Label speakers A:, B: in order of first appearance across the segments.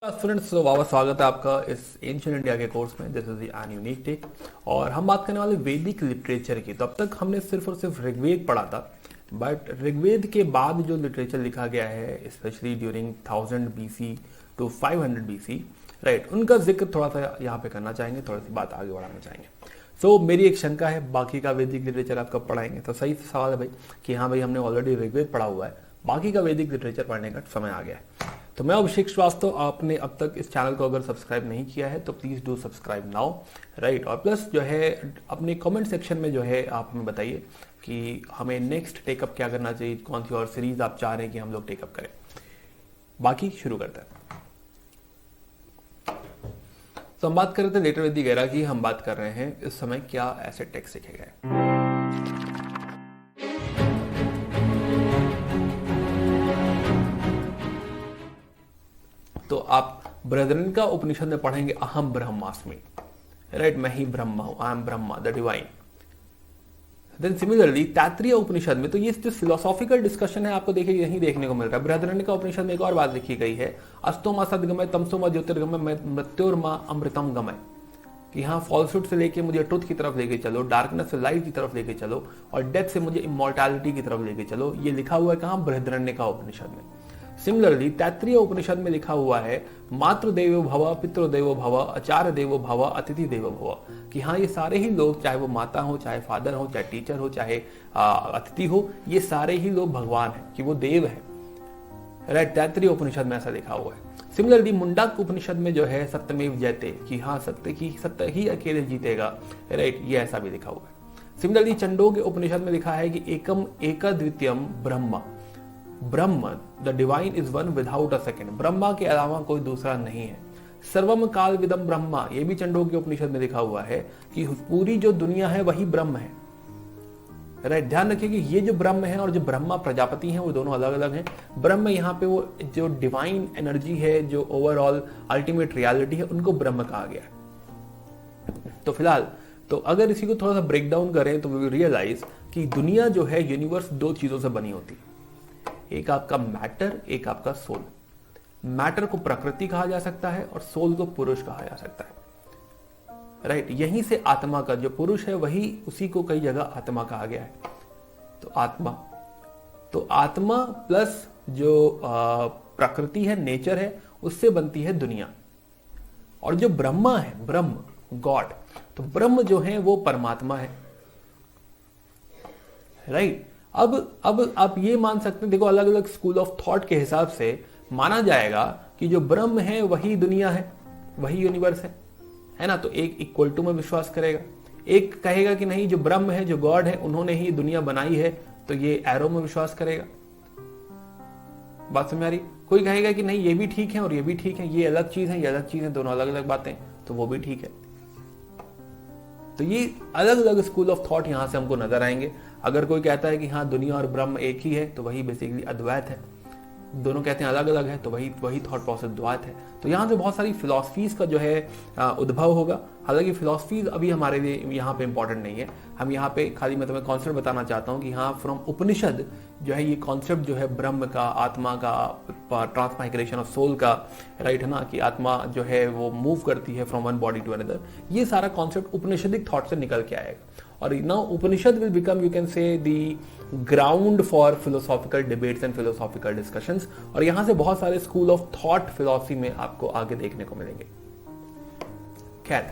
A: Students, वापस स्वागत है आपका इस एंशिएंट इंडिया के कोर्स में। This is an unique take और हम बात करने वाले वैदिक लिटरेचर की। तो अब तक हमने सिर्फ और सिर्फ ऋग्वेद पढ़ा था, बट ऋग्वेद के बाद जो लिटरेचर लिखा गया है specially during 1000 BC to 500 BC, right, उनका जिक्र थोड़ा सा यहाँ पे करना चाहेंगे, थोड़ी सी बात आगे बढ़ाना चाहेंगे। सो मेरी एक शंका है, बाकी का वैदिक लिटरेचर आप कब पढ़ाएंगे? तो सही सवाल है भाई कि हाँ भाई, हमने ऑलरेडी ऋग्वेद पढ़ा हुआ है, बाकी का वैदिक लिटरेचर पढ़ने का समय आ गया है। तो मैं अभिषेक श्रीवास्तव, आपने अब तक इस चैनल को अगर सब्सक्राइब नहीं किया है तो please do subscribe now, right. और प्लस जो है अपने कमेंट सेक्शन में जो है आप हमें बताइए कि हमें नेक्स्ट टेकअप क्या करना चाहिए, कौन सी और सीरीज आप चाह रहे हैं कि हम लोग टेकअप करें। बाकी शुरू करते हैं। तो हम बात कर रहे थे लेटर वैदिक एरा की, हम बात कर रहे हैं इस समय क्या ऐसे टेक्स्ट लिखे गए। तो आप बृहदारण्यका उपनिषद में पढ़ेंगे अहम ब्रह्मास्मि, राइट, मैं ही ब्रह्मा हूं, I am Brahma the divine. Then similarly Taittiriya Upanishad में, तो ये जो फिलोसॉफिकल डिस्कशन है आपको देखिए यही देखने को मिल रहा है। बृहदारण्यका उपनिषद में एक और बात लिखी गई है, अस्तो मा सद्गमय तमसो मा ज्योतिर्गमय मृत्योर्मा अमृतम गमय, कि यहाँ फॉल्सहुड से लेके मुझे ट्रुथ की तरफ लेके चलो, डार्कनेस से लाइट की तरफ लेके चलो, और डेथ से मुझे इमॉर्टैलिटी की तरफ लेके चलो। ये लिखा हुआ है कहाँ? बृहदारण्यका उपनिषद में। सिमिलरली तैत्तिरीय उपनिषद में लिखा हुआ है मातृ देवो भव, पितृ देवो भव, आचार्य देवो भव, अतिथि देवो भव, कि हाँ ये सारे ही लोग, चाहे वो माता हो, चाहे फादर हो, चाहे टीचर हो, चाहे अतिथि हो, ये सारे ही लोग भगवान हैं, कि वो देव है, राइट। तैत्तिरीय उपनिषद में ऐसा लिखा हुआ है। सिमिलरली मुंडक उपनिषद में जो है सत्यमेव जयते, कि हाँ सत्य ही अकेले जीतेगा, राइट, ये ऐसा भी लिखा हुआ है। सिमिलरली छंदोग्य उपनिषद में लिखा है कि एकम एक द्वितीयम ब्रह्म, ब्रह्म the divine is one without a second, Brahma के अलावा कोई दूसरा नहीं है। सर्वम काल विदम ब्रह्मा, ये भी छंदोग्य उपनिषद में लिखा हुआ है कि पूरी जो दुनिया है वही ब्रह्म है, राइट। ध्यान रखिए कि ये जो ब्रह्म है और जो ब्रह्मा प्रजापति हैं वो दोनों अलग अलग हैं। ब्रह्म यहाँ पे वो जो डिवाइन एनर्जी है, जो ओवरऑल अल्टीमेट रियलिटी है, उनको ब्रह्म कहा गया है। तो फिलहाल तो अगर इसी को थोड़ा सा ब्रेक डाउन करें तो वी विल रियलाइज कि दुनिया जो है, यूनिवर्स, दो चीजों से बनी होती है, एक आपका मैटर, एक आपका सोल। मैटर को प्रकृति कहा जा सकता है और सोल को पुरुष कहा जा सकता है, राइट। यहीं से आत्मा का जो पुरुष है वही, उसी को कई जगह आत्मा कहा गया है। तो आत्मा प्लस जो प्रकृति है, नेचर है, उससे बनती है दुनिया। और जो ब्रह्मा है, ब्रह्म गॉड, तो ब्रह्म जो है वो परमात्मा है, राइट। अब आप ये मान सकते हैं, देखो अलग अलग स्कूल ऑफ थॉट के हिसाब से माना जाएगा कि जो ब्रह्म है वही दुनिया है, वही यूनिवर्स है ना। तो एक इक्वल टू में विश्वास करेगा, एक कहेगा कि नहीं, जो ब्रह्म है, जो गॉड है, उन्होंने ही दुनिया बनाई है, तो ये एरो में विश्वास करेगा। बात समझ आ रही? कोई कहेगा कि नहीं ये भी ठीक है और ये भी ठीक है, ये अलग चीज है, ये अलग चीज है, दोनों अलग अलग बातें, तो वो भी ठीक है। तो ये अलग अलग स्कूल ऑफ थॉट यहां से हमको नजर आएंगे। अगर कोई कहता है कि हाँ दुनिया और ब्रह्म एक ही है, तो वही बेसिकली अद्वैत है। दोनों कहते हैं अलग अलग है, तो वही थॉट प्रोसेस द्वैत है। तो यहाँ से बहुत सारी फिलॉसफीज का जो है उद्भव होगा। हालांकि फिलॉसफीज अभी हमारे लिए यहाँ पे इंपॉर्टेंट नहीं है। हम यहाँ पे खाली मैं तुम्हें कॉन्सेप्ट बताना चाहता हूँ कि हाँ फ्रॉम उपनिषद जो है ये कॉन्सेप्ट जो है ब्रह्म का, आत्मा का, ट्रांसमाइग्रेशन ऑफ सोल का, राइट है ना, कि आत्मा जो है वो मूव करती है from one body to another, ये सारा कॉन्सेप्ट उपनिषदिक थॉट से निकल के आएगा। और now Upanishad will become, you can say, the ground for philosophical debates and philosophical discussions. और यहां से बहुत सारे स्कूल ऑफ थॉट फिलॉसफी में आपको आगे देखने को मिलेंगे। खैर,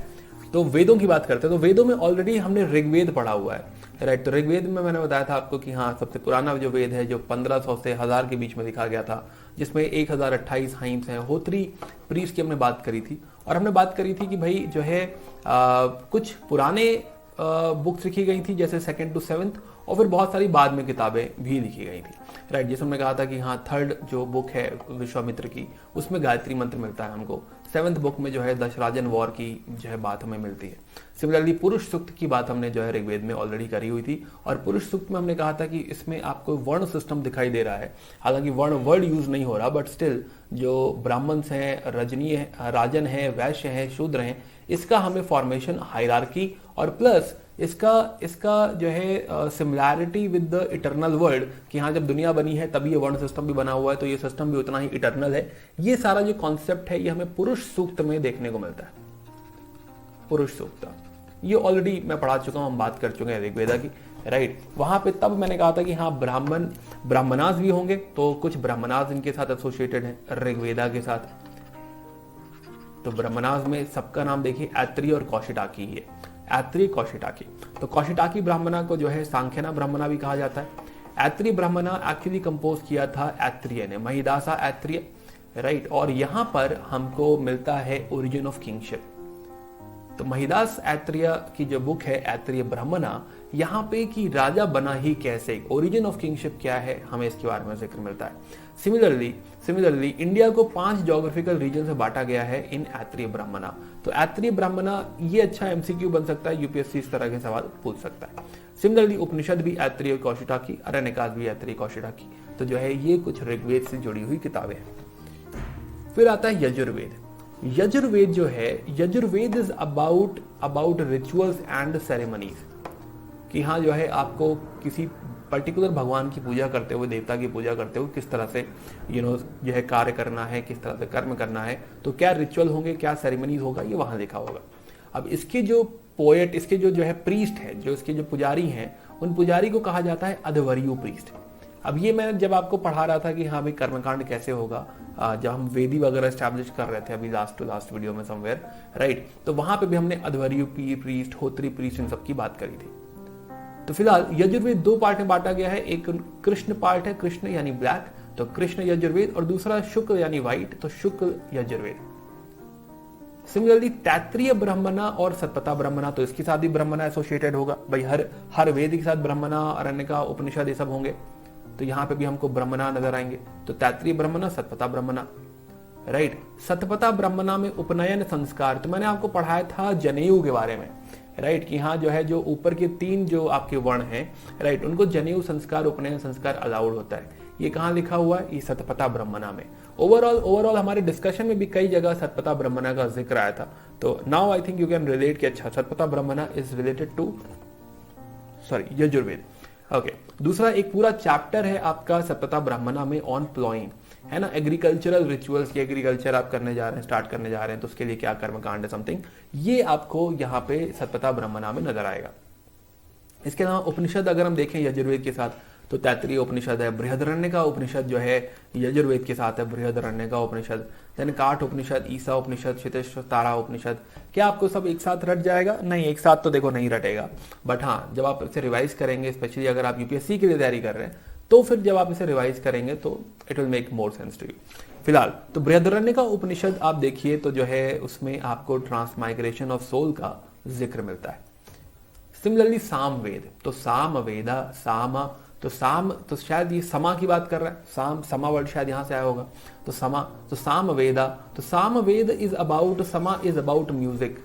A: तो वेदों की बात करते हैं। तो वेदों में ऑलरेडी हमने ऋग्वेद पढ़ा हुआ है, राइट। तो ऋग्वेद में मैंने बताया था आपको कि हाँ सबसे पुराना जो वेद है, जो 1500 से 1000 के बीच में लिखा गया था, जिसमें 1028 हाइम्स हैं। होत्री प्रीस्ट की हमने बात करी थी, और हमने बात करी थी कि भाई जो है कुछ पुराने बुक्स लिखी गई थी, जैसे 2nd to 7th, और फिर बहुत सारी बाद में किताबें भी लिखी गई थी, राइट। जैसे हमने कहा था कि हाँ 3rd जो बुक है विश्वामित्र की, उसमें गायत्री मंत्र मिलता है हमको। 7th बुक में जो है दशराजन वॉर की जो है बात हमें मिलती है। सिमिलरली पुरुष सूक्त की बात हमने जो है ऋग्वेद में ऑलरेडी करी हुई थी, और पुरुष सूक्त में हमने कहा था कि इसमें आपको वर्ण सिस्टम दिखाई दे रहा है। हालांकि वर्ण वर्ड यूज नहीं हो रहा, बट स्टिल जो ब्राह्मण्स हैं, रजनीय राजन है, वैश्य है, शूद्र हैं, इसका हमें फॉर्मेशन, हायरार्की और प्लस इसका जो है similarity with the eternal world, कि हाँ जब दुनिया बनी है तभी ये वर्ण सिस्टम भी बना हुआ है, तो ये सिस्टम भी उतना ही इटर्नल है। ये सारा जो कॉन्सेप्ट है ये हमें पुरुष सूक्त में देखने को मिलता है। पुरुष सूक्त ये ऑलरेडी मैं पढ़ा चुका हूं, हम बात कर चुके हैं ऋग्वेदा की, राइट। वहां पे तब मैंने कहा था कि हाँ ब्राह्मणास भी होंगे, तो कुछ ब्राह्मणास इनके साथ एसोसिएटेड है ऋग्वेदा के साथ। तो ब्राह्मणास में सबका नाम देखिए ऐत्री और कौशिटाकी ही है, ऐत्री कौशिटाकी। तो कौशिटाकी ब्राह्मणा को जो है सांख्यना ब्राह्मणा भी कहा जाता है। ऐत्री ब्राह्मणा एक्चुअली कंपोज किया था ऐत्रिय ने, महिदासा ऐत्रिय, राइट। और यहां पर हमको मिलता है ओरिजिन ऑफ किंगशिप। तो महिदास ऐत्रिय की जो बुक है ऐत्रिय ब्राह्मणा, यहाँ पे कि राजा बना ही कैसे, ओरिजिन ऑफ किंगशिप क्या है, हमें इसके बारे में जिक्र मिलता है। सिमिलरली इंडिया को 5 ज्योग्राफिकल रीजन से बांटा गया है इन ऐत्रिय ब्राह्मणा। तो ऐत्रिय ब्राह्मणा ये अच्छा एमसीक्यू बन सकता है, यूपीएससी इस तरह के सवाल पूछ सकता है। सिमिलरली उपनिषद भी ऐत्रिय कौशिटाकी, अरण्यकाश भी ऐत्रिय कौशिटाकी। तो जो है ये कुछ ऋग्वेद से जुड़ी हुई किताबें हैं। फिर आता है यजुर्वेद। यजुर्वेद जो है, Yajurveda is about rituals and ceremonies, कि हाँ जो है आपको किसी पर्टिकुलर भगवान की पूजा करते हुए, देवता की पूजा करते हुए किस तरह से जो है कार्य करना है, किस तरह से कर्म करना है, तो क्या रिचुअल होंगे, क्या सेरेमनीज होगा, ये वहां लिखा होगा। अब इसके जो पोएट, इसके जो है प्रीस्ट है, जो इसके जो पुजारी हैं, उन पुजारी को कहा जाता है अध्वर्यु प्रीस्ट। अब ये मैं जब आपको पढ़ा रहा था कि हाँ भाई कर्मकांड कैसे होगा, जब हम वेदी वगैरह एस्टैब्लिश कर रहे थे अभी लास्ट टू लास्ट वीडियो में समवेयर, राइट, तो वहां पे भी हमने अध्वर्यु प्रीस्ट, होत्री प्रीस्ट, इन सब की बात करी थी। तो फिलहाल यजुर्वेद 2 पार्ट में बांटा गया है। एक कृष्ण पार्ट है, कृष्ण यानी ब्लैक, तो कृष्ण यजुर्वेद, और दूसरा शुक्ल यानी व्हाइट, तो शुक्ल यजुर्वेद। सिमिलरली तैत्रीय ब्राह्मणा और सतपथा ब्राह्मणा, तो इसके साथ भी ब्राह्मणा एसोसिएटेड होगा भाई, हर वेद के साथ ब्राह्मणा, अरण्यका, उपनिषद ये सब होंगे, तो यहाँ पे भी हमको ब्राह्मणा नजर आएंगे। तो तैत्रीय ब्राह्मणा, सतपथा ब्राह्मणा, राइट। सतपथा ब्राह्मणा में उपनयन संस्कार, तो मैंने आपको पढ़ाया था जनेऊ के बारे में, राइट, कि हाँ जो है जो ऊपर के 3 जो आपके वर्ण हैं, राइट, उनको जनेऊ संस्कार, उपनयन संस्कार अलाउड होता है। ये कहाँ लिखा हुआ है, ये सतपथा ब्राह्मणा में। ओवरऑल हमारे डिस्कशन में भी कई जगह सतपथा ब्राह्मणा का जिक्र आया था। तो now I think you can relate कि अच्छा Shatapatha Brahmana is related to Yajurveda. Okay, दूसरा एक पूरा चैप्टर है आपका सतपथा ब्राह्मणा में ऑन प्लॉइंग, है ना, एग्रीकल्चरल रिचुअल्स की, एग्रीकल्चर आप करने जा रहे हैं, स्टार्ट करने जा रहे हैं, तो उसके लिए क्या कर्मकांड है समथिंग, ये आपको यहाँ पे सतपथा ब्राह्मणा में नजर आएगा। इसके अलावा उपनिषद अगर हम देखें यजुर्वेद के साथ, तो तैत्रीय उपनिषद है, बृहदरण्यका उपनिषद जो है यजुर्वेद के साथ है, बृहदरण्यका उपनिषद, देन काठ उपनिषद, ईसा उपनिषद, क्षितिश्वतारा उपनिषद। क्या आपको सब एक साथ रट जाएगा? नहीं, एक साथ तो देखो नहीं रटेगा, बट हाँ जब आप इसे रिवाइज करेंगे, स्पेशली अगर आप यूपीएससी के लिए तैयारी कर रहे हैं, तो फिर जब आप इसे रिवाइज करेंगे तो it will make more sense to you. फिलहाल तो बृहदरण्यका उपनिषद आप देखिए तो जो है उसमें आपको ट्रांसमाइग्रेशन ऑफ सोल का जिक्र मिलता है। सिमिलरली सामवेद, तो सामवेदा, सामा, तो साम, तो शायद ये समा की बात कर रहा है, समा वर्ड शायद यहां से आया होगा, तो समा, तो सामवेदा, तो सामवेद इज अबाउट, समा इज अबाउट म्यूजिक,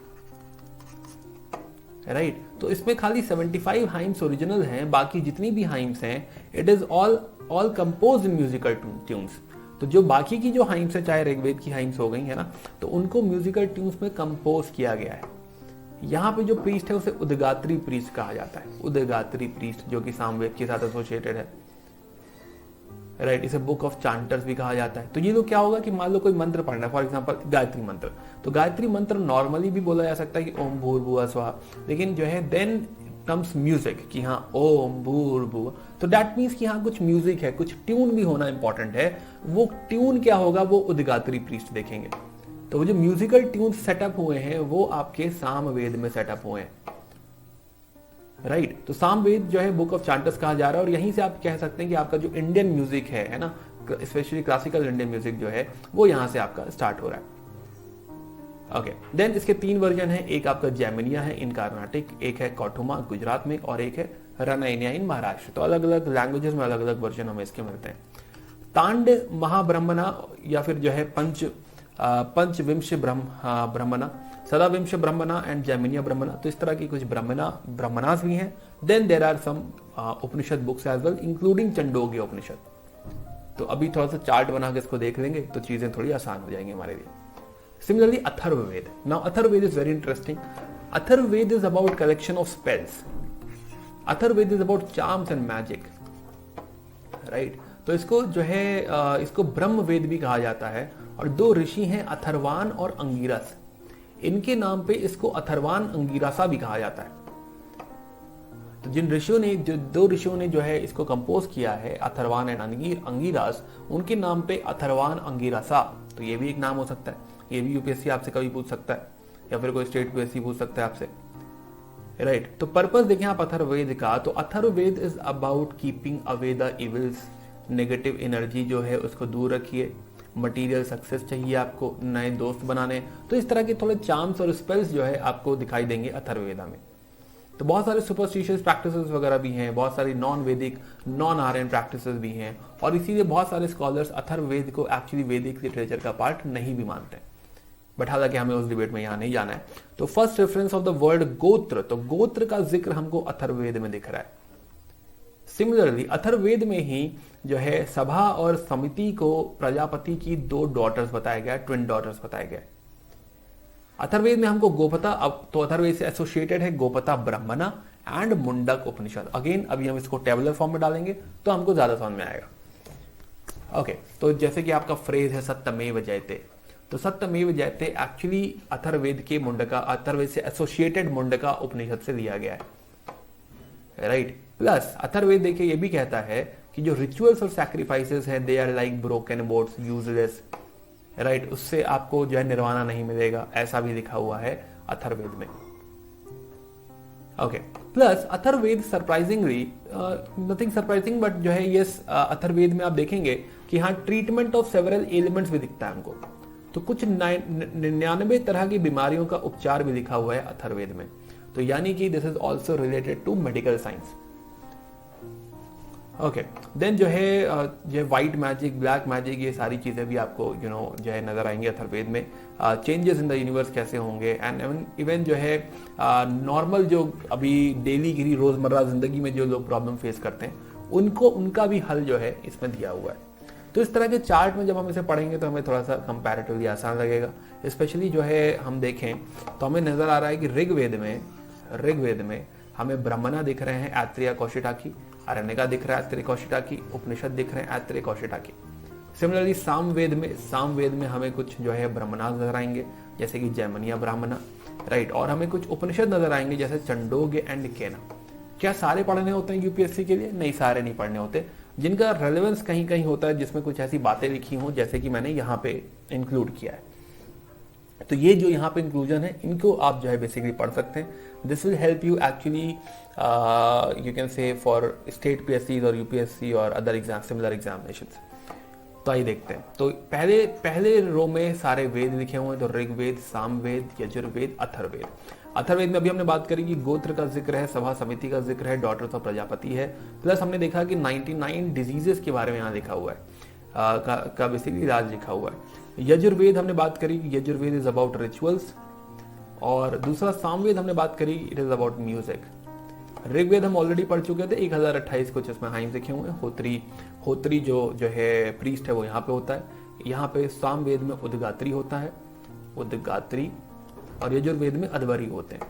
A: राइट। तो इसमें खाली 75 हाइम्स ओरिजिनल हैं, बाकी जितनी भी हाइम्स हैं it is all compose in musical tunes. तो जो बाकी की जो हाइम्स है, चाहे ऋग्वेद की हाइम्स हो गई है ना, तो उनको म्यूजिकल ट्यून्स में कंपोज किया गया है। यहाँ पे जो प्रीस्ट है उसे उदगात्री प्रीस्ट कहा जाता है, उदगात्री प्रीस्ट, जो कि सामवेद के साथ एसोसिएटेड है, राइट। इसे बुक ऑफ चांटर्स भी कहा जाता है। तो ये लोग क्या होगा कि मान लो कोई मंत्र पढ़ना है, फॉर एग्जांपल गायत्री मंत्र, तो गायत्री मंत्र नॉर्मली भी बोला जा सकता है कि ओम भूर्भुवः स्वः, लेकिन जो है देन कम्स म्यूजिक कि हाँ ओम भूर्भुवः, तो दैट मीन्स कि हाँ कुछ म्यूजिक है, कुछ ट्यून भी होना इंपॉर्टेंट है। वो ट्यून क्या होगा, वो उदगात्री प्रीस्ट देखेंगे। तो वो जो म्यूजिकल ट्यून सेटअप हुए हैं वो आपके सामवेद में सेटअप हुए हैं, राइट। तो सामवेद जो है बुक ऑफ चांटर्स कहा जा रहा है, और यहीं से आप कह सकते हैं कि आपका जो इंडियन म्यूजिक है ना, स्पेशली क्लासिकल इंडियन म्यूजिक जो है वो यहां से आपका स्टार्ट हो रहा है। ओके, देन इसके 3 वर्जन है, एक आपका जैमिनिया है इन कर्नाटक, एक है कौठुमा गुजरात में, और एक है रनाइनिया इन महाराष्ट्र। तो अलग अलग लैंग्वेजेस में अलग अलग वर्जन हमें इसके मिलते हैं। तांड महाब्रह्मणा या फिर जो है पंचविंश ब्रह्मणा, सदाविंश ब्रह्मणा एंड जैमिनिया ब्रह्मणा, तो इस तरह की कुछ ब्रह्मणास भी हैं। Then there are some Upanishad books as well including Chandogya Upanishad. तो अभी थोड़ा सा चार्ट बना के इसको देख लेंगे तो चीजें थोड़ी आसान हो जाएंगी हमारे लिए। Similarly Atharvaveda, now Atharvaveda is very interesting. Atharvaveda is about collection of spells, Atharvaveda is about charms and magic, right. तो इसको जो है इसको ब्रह्म वेद भी कहा जाता है। और दो ऋषि हैं अथर्वान और अंगिरस, इनके नाम पे इसको अथर्वान अंगिरासा भी कहा जाता है। तो जिन ऋषियों ने, जो दो ऋषियों ने जो है इसको कंपोज किया है, अथर्वान एंड अंगिरास, उनके नाम पे अथर्वान अंगिरासा। तो ये भी एक नाम हो सकता है, ये भी यूपीएससी आपसे कभी पूछ सकता है, या फिर कोई स्टेट पीएससी पूछ सकता है आपसे, राइट। तो पर्पस देखें आप अथर्ववेद का, तो Atharvaveda is about keeping away the evils, negative energy जो है उसको दूर रखिए, मटेरियल सक्सेस चाहिए आपको, नए दोस्त बनाने। तो इस तरह के थोड़े चार्म्स और स्पेल्स जो है आपको दिखाई देंगे अथर्ववेदा में। तो बहुत सारे सुपरस्टिशियस प्रैक्टिसेस वगैरह भी हैं, बहुत सारी नॉन वैदिक, नॉन आर्यन प्रैक्टिसेस भी हैं, और इसीलिए बहुत सारे स्कॉलर्स अथर्ववेद को एक्चुअली वैदिक लिटरेचर का पार्ट नहीं भी मानते हैं। बट हालांकि हमें उस डिबेट में यहाँ नहीं जाना है। तो first reference of the word गोत्र, तो गोत्र का जिक्र हमको अथर्ववेद में दिख रहा है। सिमिलरली अथर्ववेद में ही जो है सभा और समिति को प्रजापति की दो डॉटर्स बताया गया, ट्विन डॉटर्स बताया गया। अथर्ववेद में हमको गोपता, अब तो अथर्ववेद से एसोसिएटेड है गोपता ब्राह्मणा एंड मुंडक उपनिषद। अगेन अभी हम इसको टेबुलर फॉर्म में डालेंगे तो हमको ज्यादा समझ में आएगा। ओके, तो जैसे कि आपका फ्रेज है सत्यमेव जयते, तो सत्यमेव जयते एक्चुअली अथर्ववेद के मुंडका, अथर्ववेद से एसोसिएटेड मुंडका उपनिषद से लिया गया है, राइट। प्लस अथर्ववेद देखिए ये भी कहता है कि जो रिचुअल्स और सैक्रिफाइसेस हैं they are like broken boats useless, right, उससे आपको जो है निर्वाणा नहीं मिलेगा, ऐसा भी लिखा हुआ है अथर्ववेद में। Okay, plus Atharvaveda surprisingly, nothing surprising but जो है यस, अथर्ववेद में आप देखेंगे कि हाँ ट्रीटमेंट ऑफ सेवरल एलिमेंट्स भी दिखता है हमको। तो कुछ 99 तरह की बीमारियों का उपचार भी लिखा हुआ है अथर्ववेद में। तो यानी कि this is also related to medical science. Okay, then जो है व्हाइट मैजिक, ब्लैक मैजिक, ये सारी चीजें भी आपको जो है नजर आएंगे अथर्ववेद में। चेंजेस इन द यूनिवर्स कैसे होंगे, एंड इवन जो है नॉर्मल जो अभी डेली की रोजमर्रा जिंदगी में जो लोग प्रॉब्लम फेस करते हैं उनको, उनका भी हल जो है इसमें दिया हुआ है। तो इस तरह के चार्ट में जब हम इसे पढ़ेंगे तो हमें थोड़ा सा कंपैरेटिवली आसान लगेगा। स्पेशली जो है हम देखें तो हमें नजर आ रहा है कि ऋग्वेद में हमें ब्राह्मणा दिख रहे हैं ऐत्रेय कौशिकी, अरण्यका दिख रहा है ऐत्रेय कौशिकी, उपनिषद दिख रहे हैं ऐत्रेय कौशिकी। सिमिलरली सामवेद में हमें कुछ जो है ब्राह्मणा नजर आएंगे जैसे कि जैमनिया ब्राह्मणा, राइट। और हमें कुछ उपनिषद नजर आएंगे जैसे चंडोग्य एंड केना। क्या सारे पढ़ने होते हैं यूपीएससी के लिए? नहीं, सारे नहीं पढ़ने होते। जिनका रेलेवेंस कहीं कहीं होता है, जिसमें कुछ ऐसी बातें लिखी हों जैसे कि मैंने यहाँ पे इंक्लूड किया है, तो ये जो यहाँ पे इंक्लूजन है इनको आप जो है बेसिकली पढ़ सकते हैं। This will help you actually, you can say for state PSC और यूपीएससी और अदर एग्जाम, सिमिलर एग्जामिनेशंस। तो आइए देखते हैं। तो पहले रो में सारे वेद लिखे हुए हैं, तो ऋग्वेद, सामवेद, यजुर्वेद, अथर्ववेद। अथर्ववेद में अभी हमने बात करी कि गोत्र का जिक्र है, सभा समिति का जिक्र है, डॉटर्स ऑफ प्रजापति है, प्लस हमने देखा कि 99 डिजीजेस के बारे में यहाँ लिखा हुआ है, का बेसिकली इलाज लिखा हुआ है। यजुर्वेद हमने बात करी कि यजुर्वेद इज अबाउट रिचुअल्स, और दूसरा सामवेद हमने बात करी it is about music. Rigveda हम ऑलरेडी पढ़ चुके थे, 1028 कुछ इसमें हाइम्स लिखे हुए हैं। होत्री जो है प्रीस्ट है वो यहाँ पे होता है। यहाँ पे सामवेद में उद्गात्री होता है, उद्गात्री, और यजुर्वेद में अध्वरी होते हैं।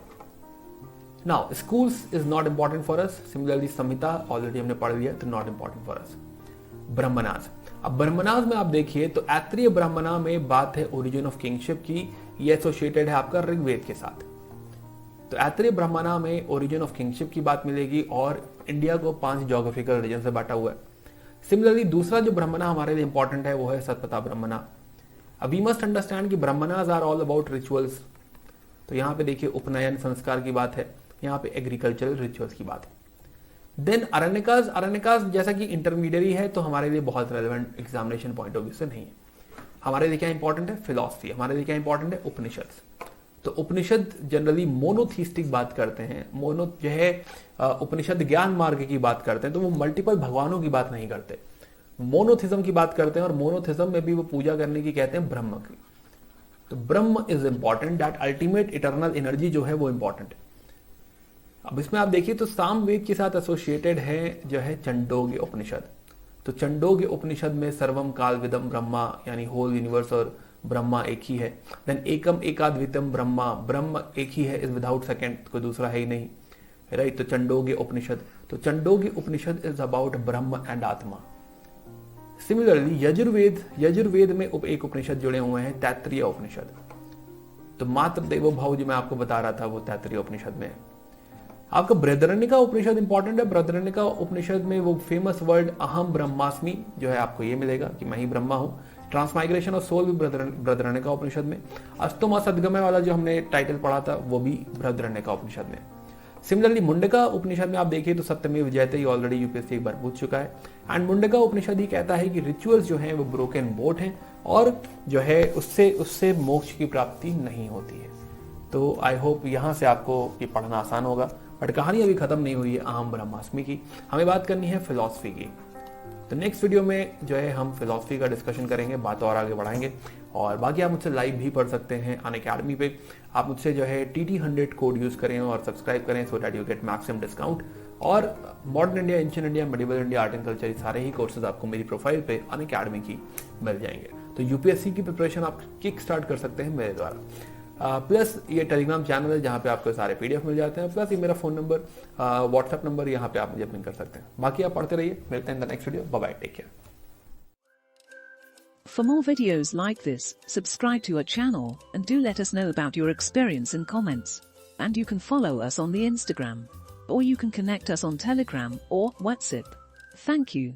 A: Now schools is not important for us. Similarly Samhita already हमने पढ़ लिया, तो नॉट इंपॉर्टेंट फॉर अस। ब्रह्मनास, अब ब्रह्मनास में आप देखिए तो ऐत्रेय ब्राह्मणा में बात है ओरिजिन ऑफ किंगशिप की, ये एसोसिएटेड है आपका ऋग्वेद के साथ। तो ऐत्रेय ब्राह्मणा में ओरिजिन ऑफ किंगशिप की बात मिलेगी, और इंडिया को 5 ज्योग्राफिकल रीजन से बांटा हुआ है। सिमिलरली दूसरा जो ब्राह्मणा हमारे लिए इंपॉर्टेंट है वो है सतपथा ब्राह्मणा। अब वी मस्ट अंडरस्टैंड कि Brahmanas are all about rituals. तो यहाँ पे देखिए उपनयन संस्कार की बात है, यहाँ पे एग्रीकल्चरल रिचुअल्स की बात है। देन अरण्यकास जैसा कि इंटरमीडिएट है तो हमारे लिए बहुत relevant examination point of view से नहीं है। हमारे लिए क्या इंपॉर्टेंट है? फिलॉसफी। हमारे लिए क्या इंपॉर्टेंट है? उपनिषद। तो उपनिषद जनरली मोनोथीस्टिक बात करते हैं, मोनो जो है उपनिषद ज्ञान मार्ग की बात करते हैं, तो वो मल्टीपल भगवानों की बात नहीं करते, मोनोथिज्म की बात करते हैं, और मोनोथिज्म में भी वो पूजा करने की कहते हैं ब्रह्म की। तो ब्रह्म is important, that ultimate eternal energy जो है वो इंपॉर्टेंट है। अब इसमें आप देखिए तो सामवेद के साथ एसोसिएटेड है जो है चंडोग्य उपनिषद। तो चंडोग्य उपनिषद में सर्वम काल विदम ब्रह्मा, यानी होल यूनिवर्स और ब्रह्मा एक ही है। देन एकम एकाद्वितम ब्रह्मा, ब्रह्म एक ही है, इज विदाउट सेकेंड, कोई दूसरा है ही नहीं, राइट। तो चंडोग्य उपनिषद, तो चंडोग्य उपनिषद इज अबाउट ब्रह्म एंड आत्मा। सिमिलरली यजुर्वेद में एक उपनिषद जुड़े हुए हैं, तैत्तिरीय उपनिषद। तो मात्र देवो भव जो मैं आपको बता रहा था वो तैत्तिरीय उपनिषद में है। आपका बृहदारण्यका उपनिषद इंपॉर्टेंट है। बृहदारण्यका उपनिषद में वो फेमस वर्ड अहम ब्रह्मास्मि जो है आपको ये मिलेगा कि मैं ही ब्रह्मा हूं। ट्रांसमाइग्रेशन ऑफ सोल भी बृहदारण्यका उपनिषद में। अष्टमा सद्गमय वाला जो हमने टाइटल पढ़ा था वो भी बृहदारण्यका उपनिषद में। सिमिलरली मुंडका उपनिषद में आप देखिए तो सत्यमेव जयते ही ऑलरेडी यूपीएससी एक बार पूछ चुका है। एंड मुंडका उपनिषद ही कहता है कि रिचुअल्स जो हैं वो ब्रोकन बोट हैं और जो है उससे मोक्ष की प्राप्ति नहीं होती है। तो आई होप यहाँ से आपको ये पढ़ना आसान होगा। बट कहानी अभी खत्म नहीं हुई है अहम ब्रह्मास्मि की, हमें बात करनी है फिलॉसफी की। तो नेक्स्ट वीडियो में जो है हम फिलॉसफी का डिस्कशन करेंगे, बात और आगे बढ़ाएंगे। और बाकी आप मुझसे लाइव भी पढ़ सकते हैं अनअकैडमी पे। आप मुझसे जो है TT100 कोड यूज करें और सब्सक्राइब करें so that you get maximum discount. और modern India, ancient India, medieval India, art and culture, सारे ही कोर्सेज आपको मेरी प्रोफाइल पे अनअकैडमी की मिल जाएंगे। तो यूपीएससी की प्रिपरेशन आप किक स्टार्ट कर सकते हैं मेरे द्वारा। प्लस ये टेलीग्राम चैनल है जहाँ पे आपको सारे PDF मिल जाते हैं। प्लस ये मेरा फोन नंबर, व्हाट्सएप नंबर, यहाँ पे आप मुझे पिंग कर सकते हैं। बाकी आप पढ़ते रहिए, मिलते हैं in the next video. Bye bye, take care.
B: For more videos like this, subscribe to our channel and do let us know about your experience in comments. And you can follow us on the Instagram, or you can connect us on Telegram or WhatsApp. Thank you.